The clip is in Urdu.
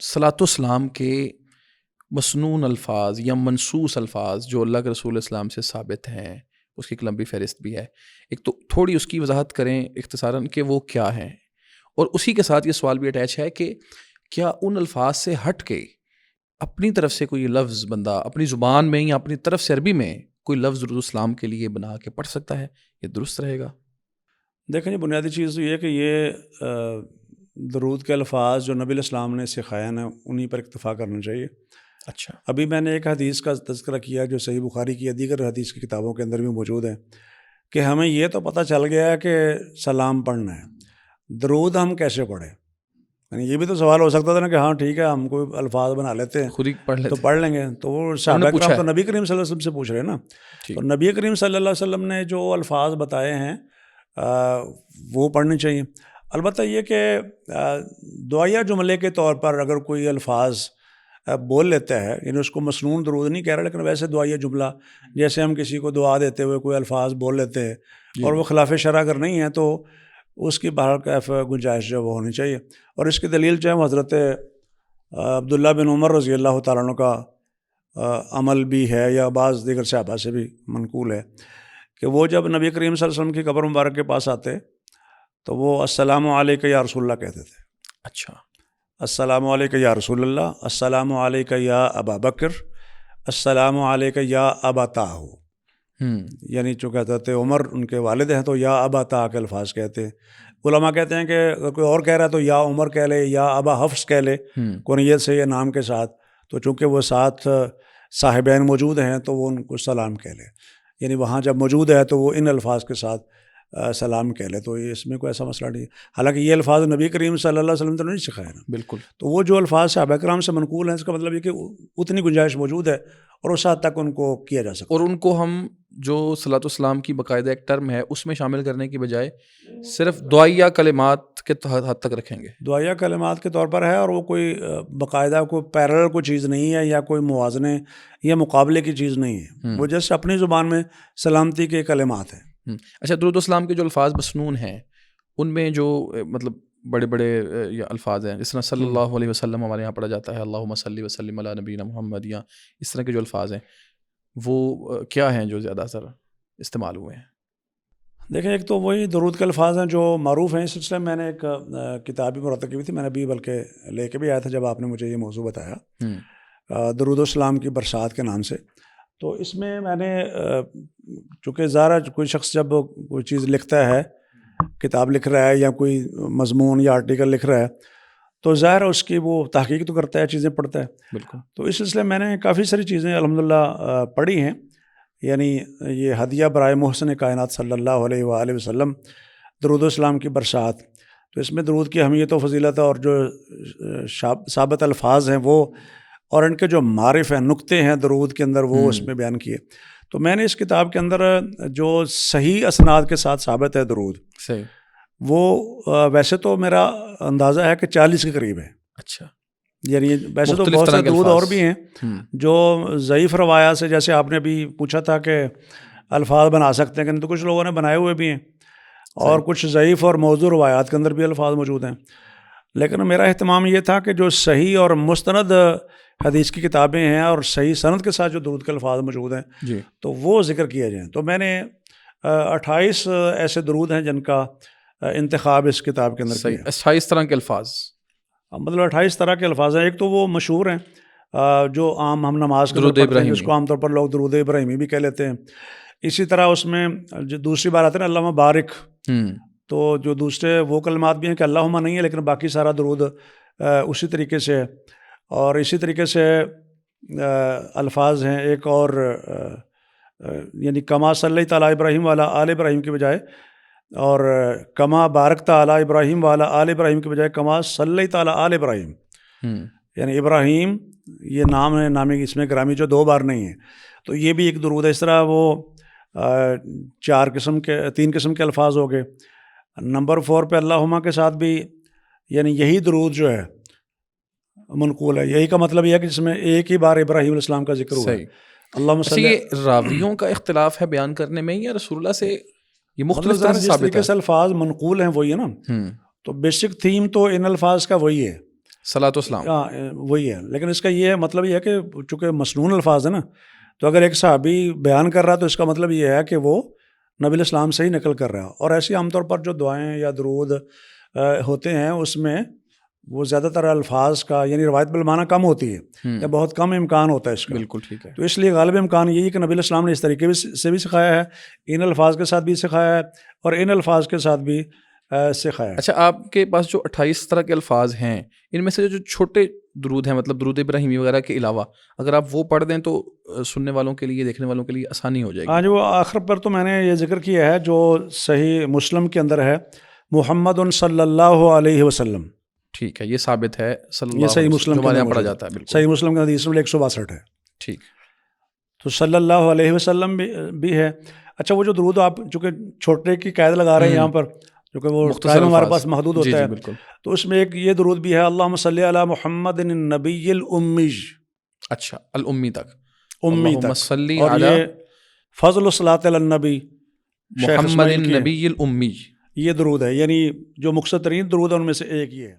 صلاۃ و سلام کے مسنون الفاظ یا منصوص الفاظ جو اللہ کے رسول اسلام سے ثابت ہیں، اس کی ایک لمبی فہرست بھی ہے. ایک تو تھوڑی اس کی وضاحت کریں اختصاراً کہ وہ کیا ہیں، اور اسی کے ساتھ یہ سوال بھی اٹیچ ہے کہ کیا ان الفاظ سے ہٹ کے اپنی طرف سے کوئی لفظ بندہ اپنی زبان میں یا اپنی طرف سے عربی میں کوئی لفظ درود السلام کے لیے بنا کے پڑھ سکتا ہے؟ یہ درست رہے گا؟ دیکھیں جی، بنیادی چیز تو یہ ہے کہ یہ درود کے الفاظ جو نبی علیہ السلام نے سکھایا نا، انہی پر اکتفا کرنا چاہیے. اچھا. ابھی میں نے ایک حدیث کا تذکرہ کیا جو صحیح بخاری کی یا دیگر حدیث کی کتابوں کے اندر بھی موجود ہے کہ ہمیں یہ تو پتہ چل گیا ہے کہ سلام پڑھنا ہے، درود ہم کیسے پڑھیں؟ یعنی یہ بھی تو سوال ہو سکتا تھا نا کہ ہاں ٹھیک ہے، ہم کوئی الفاظ بنا لیتے ہیں خود ہی پڑھ لیتے تو پڑھ لیں گے. تو وہ صحابہ کرام تو نبی کریم صلی اللہ علیہ وسلم سے پوچھ رہے ہیں نا. تو نبی کریم صلی اللہ علیہ وسلم نے جو الفاظ بتائے ہیں وہ پڑھنے چاہیے. البتہ یہ کہ دعائیہ جملے کے طور پر اگر کوئی الفاظ بول لیتا ہے، یعنی اس کو مسنون درود نہیں کہہ رہا، لیکن ویسے دعائیہ جملہ جیسے ہم کسی کو دعا دیتے ہوئے کوئی الفاظ بول لیتے ہیں اور وہ خلاف شرع اگر نہیں ہے تو اس کی بہر کیف گنجائش جو وہ ہونی چاہیے. اور اس کی دلیل جو ہے حضرت عبداللہ بن عمر رضی اللہ تعالیٰ عنہ کا عمل بھی ہے یا بعض دیگر صحابہ سے بھی منقول ہے کہ وہ جب نبی کریم صلی اللہ علیہ وسلم کی قبر مبارک کے پاس آتے تو وہ السلام علیکہ یا رسول اللہ کہتے تھے. اچھا. السلام علیکہ یا رسول اللہ، السلام علیکہ یا ابا بکر، السلام علیکہ یا ابا طاہ. یعنی جو کہتے تھے عمر ان کے والد ہیں تو یا ابا طاہ کے الفاظ کہتے ہیں. علماء کہتے ہیں کہ اگر کوئی اور کہہ رہا ہے تو یا عمر کہہ لے یا ابا حفص کہہ لے کنیت سے یا نام کے ساتھ. تو چونکہ وہ ساتھ صاحبین موجود ہیں تو وہ ان کو سلام کہہ لے، یعنی وہاں جب موجود ہے تو وہ ان الفاظ کے ساتھ سلام کہہ لے. تو اس میں کوئی ایسا مسئلہ نہیں ہے. حالانکہ یہ الفاظ نبی کریم صلی اللہ علیہ وسلم تو نہیں سکھایا نا. بالکل. تو وہ جو الفاظ صحابہ کرام سے منقول ہیں، اس کا مطلب یہ کہ اتنی گنجائش موجود ہے اور اس حد تک ان کو کیا جا سکتا. اور ان کو ہم جو صلاۃ والسلام کی باقاعدہ ایک ٹرم ہے اس میں شامل کرنے کی بجائے صرف دعائیہ کلمات کے حد تک رکھیں گے. دعائیہ کلمات کے طور پر ہے، اور وہ کوئی باقاعدہ کوئی پیرل کوئی چیز نہیں ہے یا کوئی موازنے یا مقابلے کی چیز نہیں ہے. وہ جیسے اپنی زبان میں سلامتی کے کلمات ہیں. اچھا، درود السلام کے جو الفاظ مسنون ہیں ان میں جو مطلب بڑے بڑے الفاظ ہیں، جس طرح صلی اللہ علیہ وسلم ہمارے یہاں پڑھا جاتا ہے، اللہم صلی وسلم علی نبینا محمد، یا اس طرح کے جو الفاظ ہیں وہ کیا ہیں جو زیادہ تر استعمال ہوئے ہیں؟ دیکھیں، ایک تو وہی درود کے الفاظ ہیں جو معروف ہیں. اس سلسلے میں نے ایک کتاب بھی مرتب کی ہوئی تھی، میں نے بھی بلکہ لے کے بھی آیا تھا جب آپ نے مجھے یہ موضوع بتایا، درود السلام کی برسات کے نام سے. تو اس میں نے چونکہ ظاہر کوئی شخص جب کوئی چیز لکھتا ہے، کتاب لکھ رہا ہے یا کوئی مضمون یا آرٹیکل لکھ رہا ہے تو ظاہر اس کی وہ تحقیق تو کرتا ہے، چیزیں پڑھتا ہے. بالکل. تو اس سلسلے میں نے کافی ساری چیزیں الحمدللہ پڑھی ہیں. یعنی یہ ہدیہ برائے محسن کائنات صلی اللہ علیہ وآلہ وسلم، درود السلام کی برسات. تو اس میں درود کی اہمیت و فضیلت اور جو ثابت الفاظ ہیں وہ، اور ان کے جو معارف ہیں، نقطے ہیں درود کے اندر، وہ اس میں بیان کیے. تو میں نے اس کتاب کے اندر جو صحیح اسناد کے ساتھ ثابت ہے درود، صحیح، وہ ویسے تو میرا اندازہ ہے کہ 40 کے قریب ہے. اچھا. یعنی ویسے تو بہت سے درود اور بھی ہیں جو ضعیف روایات سے، جیسے آپ نے بھی پوچھا تھا کہ الفاظ بنا سکتے ہیں کہ نہیں، تو کچھ لوگوں نے بنائے ہوئے بھی ہیں اور کچھ ضعیف اور موضوع روایات کے اندر بھی الفاظ موجود ہیں. لیکن میرا اہتمام یہ تھا کہ جو صحیح اور مستند حدیث کی کتابیں ہیں اور صحیح سند کے ساتھ جو درود کے الفاظ موجود ہیں تو وہ ذکر کیا جائیں. تو میں نے 28 ایسے درود ہیں جن کا انتخاب اس کتاب کے اندر کیا. 28 طرح کے الفاظ، مطلب 28 طرح کے الفاظ ہیں. ایک تو وہ مشہور ہیں جو عام ہم نماز کے درود ابراہیمی، جس کو عام طور پر لوگ درود ابراہیمی بھی کہہ لیتے ہیں. اسی طرح اس میں جو دوسری بار آتے ہیں نا، اللہم بارک، تو جو دوسرے وہ کلمات بھی ہیں کہ اللہم نہیں ہے، لیکن باقی سارا درود اسی طریقے سے ہے. اور اسی طریقے سے الفاظ ہیں ایک اور، یعنی کما صلی تعالیٰ ابراہیم والا آل ابراہیم کی بجائے، اور کما بارک تعالیٰ ابراہیم والا آل ابراہیم کی بجائے کما صلی تعالیٰ آل ابراہیم. یعنی ابراہیم یہ نام ہے، نامی اس میں گرامی جو 2 بار نہیں ہے. تو یہ بھی ایک درود ہے. اس طرح وہ 3 قسم کے الفاظ ہو گئے. نمبر 4 پہ اللہم کے ساتھ بھی، یعنی یہی درود جو ہے منقول ہے. یہی کا مطلب یہ ہے کہ جس میں ایک ہی بار ابراہیم علیہ السلام کا ذکر ہوا ہے. اللہم صلی. یہ راویوں کا اختلاف ہے بیان کرنے میں یا رسول اللہ سے یہ مختلف طرح سے جس طریقے سے الفاظ منقول ہیں وہی ہے نا. تو بیسک تھیم تو ان الفاظ کا وہی ہے صلاۃ والسلام. وہی ہے، لیکن اس کا یہ مطلب یہ ہے کہ چونکہ مسنون الفاظ ہے نا، تو اگر ایک صحابی بیان کر رہا ہے تو اس کا مطلب یہ ہے کہ وہ نبی علیہ السلام سے ہی نقل کر رہا ہے. اور ایسی عام طور پر جو دعائیں یا درود ہوتے ہیں اس میں وہ زیادہ تر الفاظ کا یعنی روایت بالمعنی کم ہوتی ہے یا بہت کم امکان ہوتا ہے اس کا. بالکل ٹھیک ہے. تو اس لیے غالب امکان یہی کہ نبی علیہ السلام نے اس طریقے سے بھی سکھایا ہے، ان الفاظ کے ساتھ بھی سکھایا ہے اور ان الفاظ کے ساتھ بھی سکھایا ہے. اچھا، آپ کے پاس جو 28 طرح کے الفاظ ہیں، ان میں سے جو چھوٹے درود ہیں، مطلب درود ابراہیمی وغیرہ کے علاوہ، اگر آپ وہ پڑھ دیں تو سننے والوں کے لیے، دیکھنے والوں کے لیے آسانی ہو جائے گی. ہاں جو آخر پر تو میں نے یہ ذکر کیا ہے جو صحیح مسلم کے اندر ہے، محمد صلی اللہ علیہ وسلم. ٹھیک ہے، یہ ثابت ہے صلی اللہ یہ صحیح علیہ مسلم جو کے ہمارے اندر یہاں پڑھا موجود جاتا ہے. بالکل صحیح مسلم کے حدیث نمبر 162 ہے. ٹھیک. تو صلی اللہ علیہ وسلم بھی ہے. اچھا، وہ جو درود آپ چونکہ چھوٹے کی قید لگا رہے ہیں یہاں پر، کیونکہ وہ ٹائم ہمارے پاس محدود ہوتا ہے، بالکل. تو اس میں ایک یہ درود بھی ہے، اللہم صلی علی محمد النبی الامی. اچھا، الامی تک، امی اللہم تک. صلی اور علی یہ فضل الصلاۃ علی النبی محمد النبی الامی، یہ درود ہے، یعنی جو مختصر ترین درود ہے ان میں سے ایک یہ ہے.